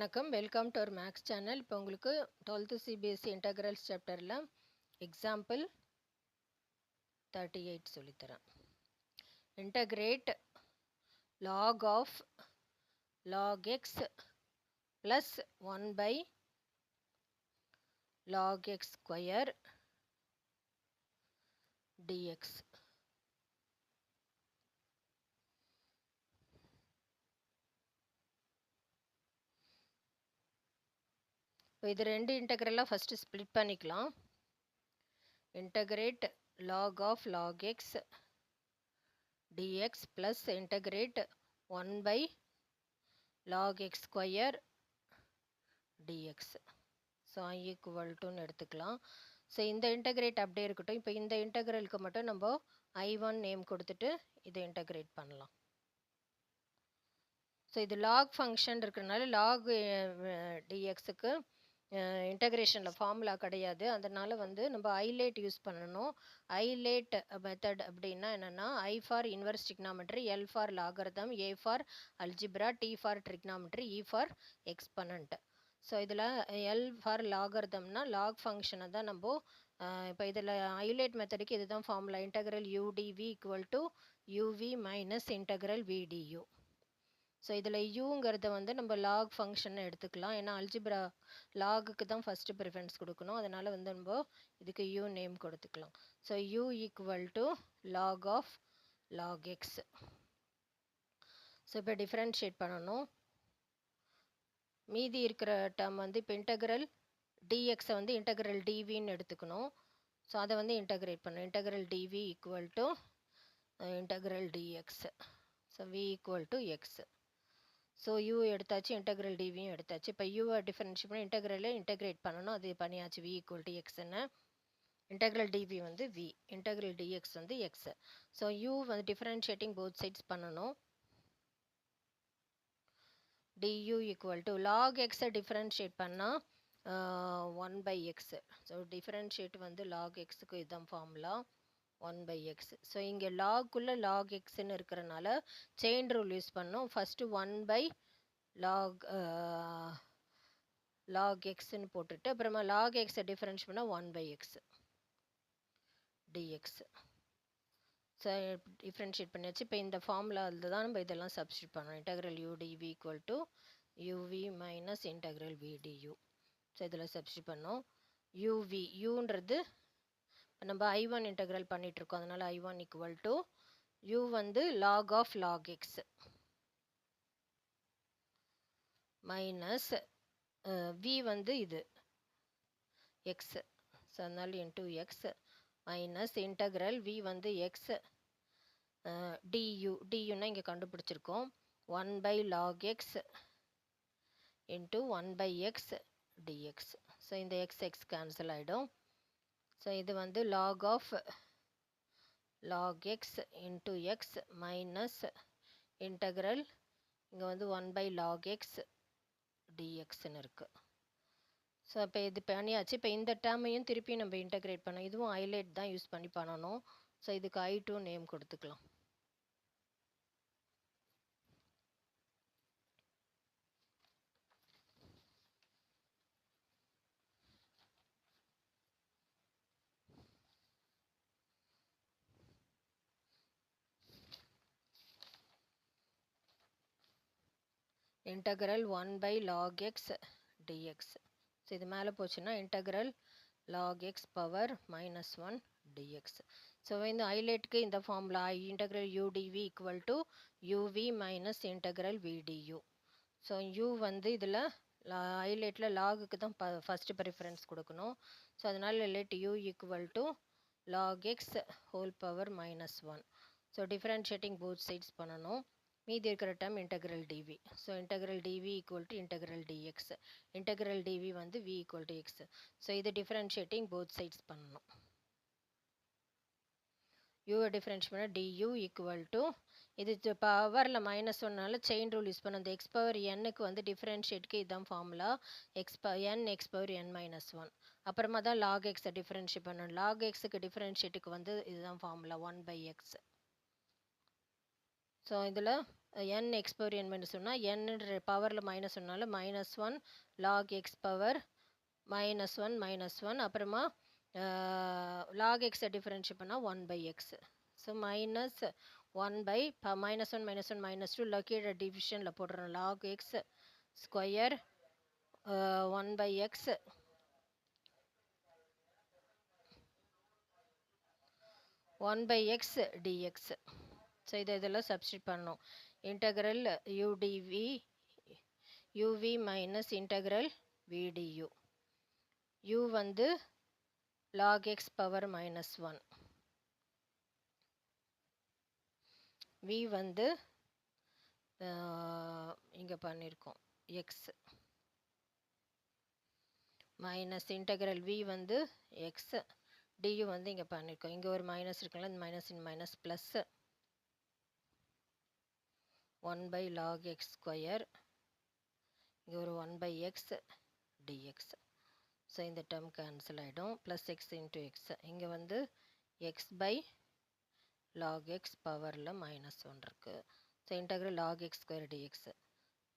வணக்கம். Welcome to our maths channel. இப்போ உங்களுக்கு 12th சிபிஎஸ்சி இன்டகிரல்ஸ் சாப்டரில் எக்ஸாம்பிள் 38 சொல்லித்தரேன். Integrate log of log x plus 1 by log x square dx. இப்போ இது ரெண்டு இன்டகிரலாக ஃபஸ்ட்டு ஸ்ப்ளிட் பண்ணிக்கலாம். Integrate log of log x dx plus integrate 1 by log x square dx. So I equal toன்னு எடுத்துக்கலாம். So இந்த integrate அப்படியே இருக்கட்டும். இப்போ இந்த இன்டகிரலுக்கு மட்டும் நம்ம I1 நேம் கொடுத்துட்டு இதை இன்டகிரேட் பண்ணலாம். ஸோ இது லாக் ஃபங்க்ஷன் இருக்கிறதுனால லாக் டிஎக்ஸுக்கு இன்டகிரேஷனில் ஃபார்முலா கிடையாது. அதனால் நம்ம ஐலேட் யூஸ் பண்ணணும். ஐலேட் மெத்தட் அப்படின்னா என்னென்னா I for inverse trigonometry, L for logarithm, A for algebra, T for trigonometry, E for exponent. So இதில் L ஃபார் லாகர்தம்னா லாக் ஃபங்க்ஷனை தான் நம்ம இப்போ இதில் ஐலேட் மெத்தடுக்கு இதுதான் formula. Integral UdV equal to UV minus integral VdU. So இதில் யூங்கிறத நம்ம lock ஃபங்க்ஷனை எடுத்துக்கலாம். ஏன்னா அல்ஜிப்ரா லாகுக்கு தான் ஃபஸ்ட்டு ப்ரிஃபரன்ஸ் கொடுக்கணும். அதனால் நம்ம இதுக்கு யூ நேம் கொடுத்துக்கலாம். So u equal to log of log x. So இப்போ டிஃப்ரென்ஷியேட் பண்ணணும். மீதி இருக்கிற டேர்ம் இப்போ இன்டகிரல் டிஎக்ஸை இன்டகிரல் டிவின்னு எடுத்துக்கணும். ஸோ அதை இன்டகிரேட் பண்ணணும். Integral TV equal to integral d x. So v equal to x. So u எடுத்தாச்சு, இன்டகிரல் டிவியும் எடுத்தாச்சு. இப்போ யூவை டிஃபரன்ஷியேட் பண்ணி இன்டகிரலில் இன்டகிரேட் பண்ணணும். அது பண்ணியாச்சு. வி ஈக்குவல் டு எக்ஸ்ன்னு. Integral dv v, integral dx x. So you differentiating both sides பண்ணணும். டியூ ஈக்குவல் டு லாக் எக்ஸை டிஃபரன்ஷியேட் பண்ணால் 1 by x. So differentiate log எக்ஸுக்கு இதுதான் ஃபார்முலா 1 by எக்ஸ். ஸோ இங்கே லாக்குள்ளே லாக் எக்ஸ்ன்னு இருக்கிறனால செயின் ரூல் யூஸ் பண்ணோம். ஃபஸ்ட்டு 1 by லாக் எக்ஸ்ன்னு போட்டுட்டு அப்புறமா லாக் எக்ஸை டிஃபரன்ஸ் பண்ணால் 1 by x d x. So differentiate பண்ணியாச்சு. இப்போ இந்த ஃபார்முலாவில் தான் நம்ம இதெல்லாம் சப்ஸ்டியூட் பண்ணணும். Integral UdV equal to UV minus integral VdU. So இதில் சப்ஸ்டியூட் பண்ணோம். UV யூன்றது நம்ம I1 இன்டகிரல் பண்ணிகிட்ருக்கோம். அதனால் I1 equal to U log of log x minus V இது எக்ஸ். ஸோ அதனால் into x minus integral V X டியூன்னா இங்கே கண்டுபிடிச்சிருக்கோம். 1 by log x into 1 by x dx. So இந்த எக்ஸ் கேன்சல் ஆகிடும். ஸோ இது log of log x into x minus integral இங்கே 1 by log x dxன்னு இருக்குது. So இப்போ இது பண்ணியாச்சு. இப்போ இந்த டேர்மையும் திருப்பி நம்ம இன்டகிரேட் பண்ணோம். இதுவும் ஐலேட் தான் யூஸ் பண்ணி பண்ணணும். ஸோ இதுக்கு I2 நேம் கொடுத்துக்கலாம். Integral 1 by log x dx. So இது மேலே போச்சுன்னா integral log x power -1 dx. So ஐலேட்டுக்கு இந்த formula integral UdV equal to UV minus integral VdU. So U இதில் ஐலேட்டில் லாகுக்கு தான் ஃபஸ்ட்டு ப்ரிஃபரன்ஸ் கொடுக்கணும். ஸோ அதனால் let U equal to log x whole power -1. So differentiating both sides பண்ணணும். மீதி இருக்கிற term integral dv. So integral TV equal to integral dx. Integral dv v equal to x. So இது differentiating both sides பண்ணணும். யூவை differentiate பண்ணால் d u equal to இது பவரில் -1னால chain rule use பண்ண அந்த எக்ஸ் பவர் எண்ணுக்கு டிஃபரன்ஷியேட்க்கு இதுதான் ஃபார்முலா. X power n -1. அப்புறமா தான் லாக் எக்ஸை டிஃபரன்ஷியேட் பண்ணணும். லாக் எக்ஸுக்கு டிஃபரன்ஷியேட்டுக்கு இதுதான் ஃபார்முலா 1 by எக்ஸ். ஸோ இதில் n x power n minus ஒன்னா n பவரில் மைனஸ் ஒன்னால -1 log x பவர் -1 அப்புறமா log x டிஃபரன்ஷியேட் பண்ணால் 1/x. ஸோ -1/-1 கீழே டிவிஷனில் போடுறோம். log x square 1/x 1/x dx. So இதெல்லாம் சப்ஸ்டிட் பண்ணோம். Integral udv uv minus integral vdu. u வந்து log x பவர் -1, v வந்து இங்கே பண்ணியிருக்கோம் x மைனஸ் இன்டகிரல் v வந்து x du வந்து இங்கே பண்ணியிருக்கோம். இங்கே ஒரு மைனஸ் இருக்குல்ல, இந்த minus in minus plus 1/log x square, இங்கே ஒரு 1/x dx. ஸோ இந்த டேர்ம் கேன்சல் ஆகிடும். ப்ளஸ் எக்ஸ் இன்ட்டு எக்ஸ், இங்கே வந்து x/log x பவரில் -1 இருக்குது. So integral log x square dx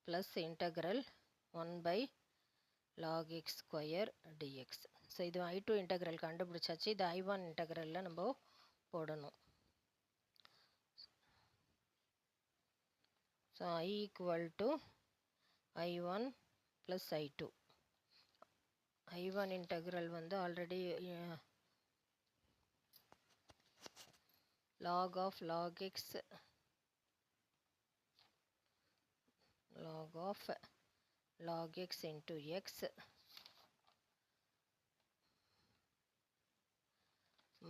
plus integral 1/log x square dx. So இது I2 integral கண்டுபிடிச்சாச்சு. இது I1 இன்டகிரலில் நம்ம போடணும். So I equal to I1 plus I2. I1 integral வந்து already log of log x log of log x into x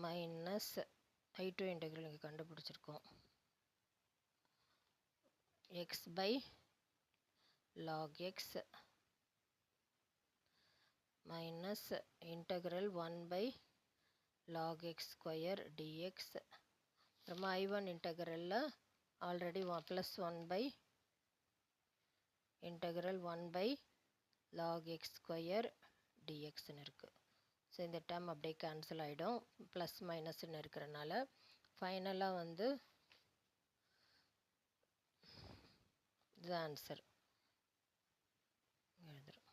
minus I2 integral இங்கே கண்டுபிடிச்சிருக்கோம். x/log x minus integral 1/log x square dx. அப்புறமா I1 இன்டகிரலில் already plus 1/log x square dxன்னு இருக்குது. So இந்த term அப்படியே cancel ஆகிடும், plus மைனஸ்ன்னு இருக்கிறனால. ஃபைனலாக வந்து இது ஆன்சர் எழுதுறோம்.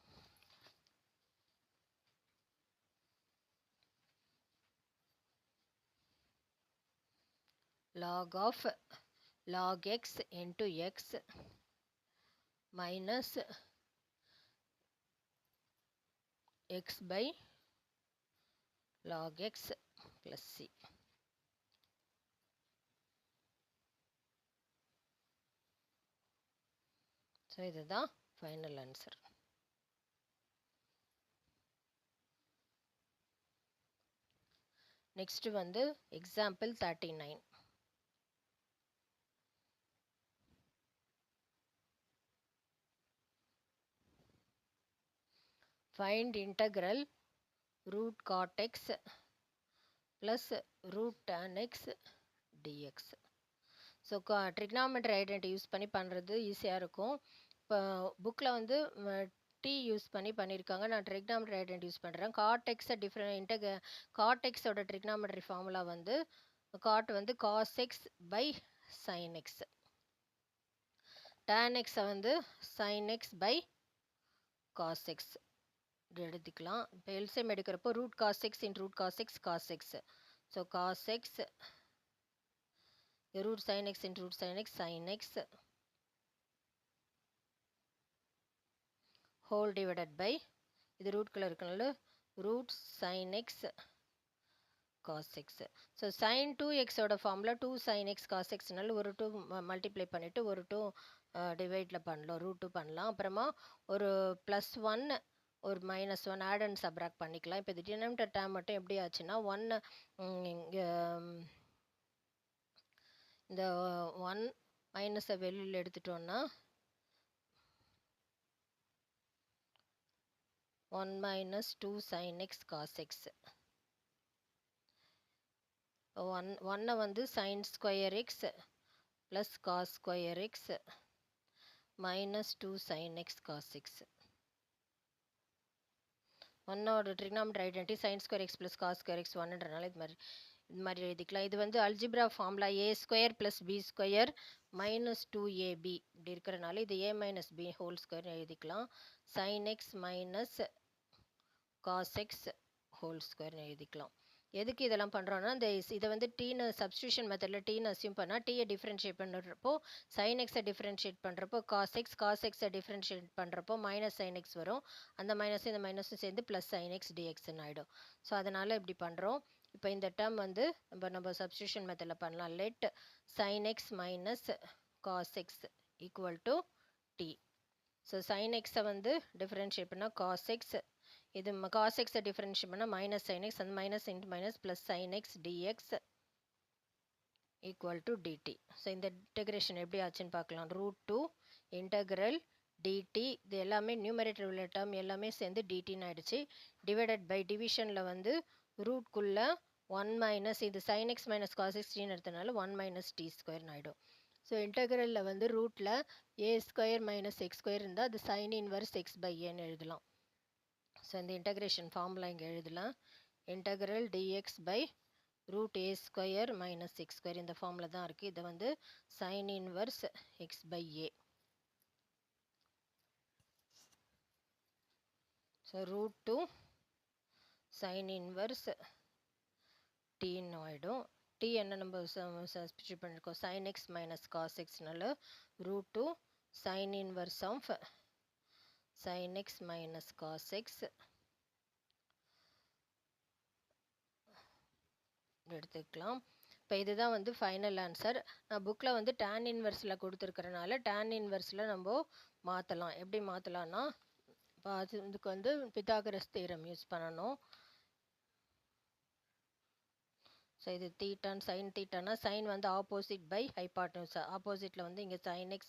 log of log x into x minus x/log x plus c. So இதுதான் ஃபைனல் ஆன்சர். நெக்ஸ்ட் வந்து example 39. Find integral root cot x plus root tan x dx. So trigonometry identity use பண்ணி பண்ணுறது ஈஸியாக இருக்கும். இப்போ புக்கில் வந்து டி யூஸ் பண்ணி பண்ணியிருக்காங்க, நான் ட்ரிக்னாமெட்ரி ஐடென்டி யூஸ் பண்ணுறேன். காட் எக்ஸை காட் எக்ஸோட ட்ரிக்னாமெட்ரி ஃபார்முலா வந்து காட் வந்து cos x by sine x, tan எக்ஸை வந்து sine x by cos x எழுதிக்கலாம். இப்போ எல்சிஎம் எடுக்கிறப்போ root cos x in root cos x cos x. So cos x root sin x into root sin x sin x whole divided by இது ரூட்குள்ள இருக்கனால root sin x cos x. So sin 2x ஓட formula 2 sin x cos xனால ஒரு 2 multiply பண்ணிவிட்டு ஒரு 2 டிவைடில் பண்ணலாம், root 2 பண்ணலாம். அப்புறமா ஒரு +1 ஒரு -1 ஆட் அண்ட் சப்ராக்ட் பண்ணிக்கலாம். இப்போ இது டினாமினேட்டர் டேர்ம் மட்டும் எப்படி ஆச்சுன்னா 1 இங்கே இந்த 1 மைனஸை வெளியில் எடுத்துட்டோம்னா 1 minus 2 sin x cos x. 1 வந்து sin square x plus cos square x minus 2 sin x cos x. 1ஓட trigonometry identity sin square x plus cos square x 1ன்றனால இது மாதிரி இந்த மாதிரி எழுதிக்கலாம். இது வந்து algebra formula a² + b² - 2ab இப்படி இருக்கிறனால இது a - b ஹோல் ஸ்கொயர் எழுதிக்கலாம். sin x - cos x whole square எழுதிக்கலாம். எதுக்கு இதெல்லாம் பண்ணுறோன்னா இதை வந்து டீன்னு சப்ஸ்டியூஷன் மெத்தடில் டீன்னு அசியூம் பண்ணால் டீயை டிஃப்ரென்ஷியேட் பண்ணுறப்போ sin x டிஃப்ரென்ஷியேட் பண்ணுறப்போ cos x டிஃப்ரென்ஷியேட் பண்ணுறப்போ -sin x வரும். அந்த மைனஸும் இந்த மைனஸும் சேர்ந்து +sin x dxன்னு ஆகிடும். ஸோ அதனால் இப்படி பண்ணுறோம். இப்போ இந்த டேர்ம் வந்து நம்ம சப்ஸ்டியூஷன் மெத்தடில் பண்ணலாம். Let sin x - cos x = t. So sin x வந்து டிஃப்ரென்ஷியேட் பண்ணால் cos x, இது cos x டிஃபரன்ஷியேட் பண்ணால் -sin x, அந்த minus into minus +sin x dx = dt. So இந்த இன்டகிரேஷன் எப்படி ஆச்சுன்னு பார்க்கலாம். √2 இன்டகிரல் dt, இது எல்லாமே நியூமரேட்டர் உள்ள டேர்ம் எல்லாமே சேர்ந்து dtன்னு ஆயிடுச்சு. டிவைடட் பை டிவிஷனில் வந்து ரூட்குள்ள 1 - இது sin x - cos x tன்னு எடுத்தனால 1 - t² ஆகிடும். ஸோ இன்டகிரலில் வந்து ரூட்டில் a² - x² இருந்தால் அது sin இன்வர்ஸ் x/aன்னு எழுதலாம். ஸோ இந்த இன்டகிரேஷன் ஃபார்முலா இங்கே எழுதலாம். Integral dx by √a² - x², இந்த ஃபார்முலா தான் இருக்குது. இதை வந்து sin inverse x/a. So √2 sin inverse tன்னு ஆகிடும். t என்ன நம்ம சப்ஸ்டியூட் பண்ணியிருக்கோம், sin x - cos xனால √2 sin inverse of sin x - cos x எடுத்துக்கலாம். இப்போ இதுதான் வந்து ஃபைனல் ஆன்சர். நான் புக்கில் வந்து tan இன்வர்ஸில் கொடுத்துருக்கறனால tan இன்வர்ஸில் நம்ம மாற்றலாம். எப்படி மாற்றலான்னா, இப்போ இதுக்கு வந்து பித்தாகரஸ் தியரம் யூஸ் பண்ணணும். ஸோ இது தீட்டான் sin தீட்டானா sin வந்து ஆப்போசிட் பை ஹைபாட்னியூஸ். ஆப்போசிட்டில் வந்து இங்கே sin x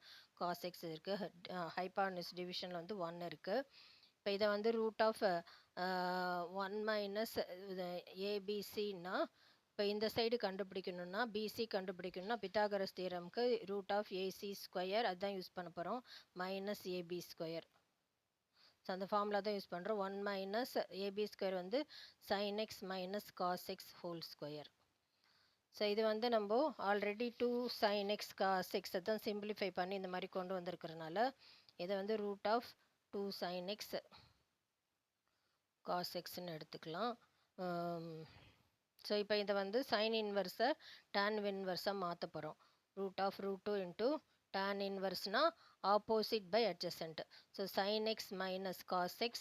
- cos x இருக்குது. ஹைபாட்னியூஸ் டிவிஷனில் வந்து 1 இருக்குது. இப்போ இதை வந்து √1 - abcன்னா, இப்போ இந்த சைடு கண்டுபிடிக்கணும்னா பிசி கண்டுபிடிக்கணும்னா பித்தாகரஸ் தியரம்க்கு √ac², அதுதான் யூஸ் பண்ண போகிறோம், -ab². ஸோ அந்த ஃபார்முலா தான் யூஸ் பண்ணுறோம். 1 - ab² வந்து sin x - cos x whole square. So இது வந்து நம்ம already 2 sin x cos x தான் சிம்பிளிஃபை பண்ணி இந்த மாதிரி கொண்டு வந்திருக்கிறனால இதை வந்து √2 sin x cos xன்னு எடுத்துக்கலாம். ஸோ இப்போ இதை வந்து சைன் இன்வர்ஸை tan இன்வர்ஸாக மாற்ற போகிறோம். √2 இன்ட்டு tan இன்வர்ஸ்னா opposite by adjacent. So sin x - cos x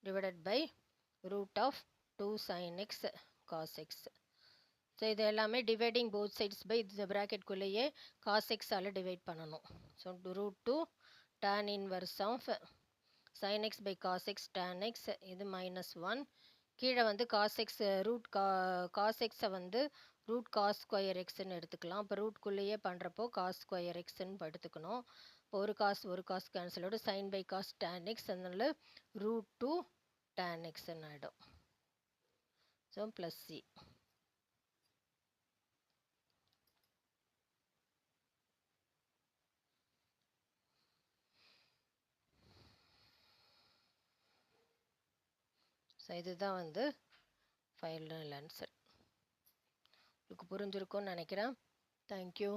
divided by √2 sin x cos x. So இது எல்லாமே டிவைடிங் போத் சைட்ஸ் பை இந்த ப்ராக்கெட்குள்ளேயே cos x ஆல் டிவைட் பண்ணணும். So √2 tan inverse of sin x by cos x tan x, இது -1. கீழே வந்து cos x cos x வந்து √cos² xன்னு எடுத்துக்கலாம். இப்போ ரூட்குள்ளேயே பண்ணுறப்போ cos² xன்னு எடுத்துக்கணும். ஒரு cos கேன்சலோட sin by cos tan x, அதனால √2 tan xன்னு ஆகிடும். So +c. ஸோ இதுதான் வந்து ஃபைனல் ஆன்சர். உங்களுக்கு புரிஞ்சிருக்கும்னு நினைக்கிறேன். தேங்க்யூ.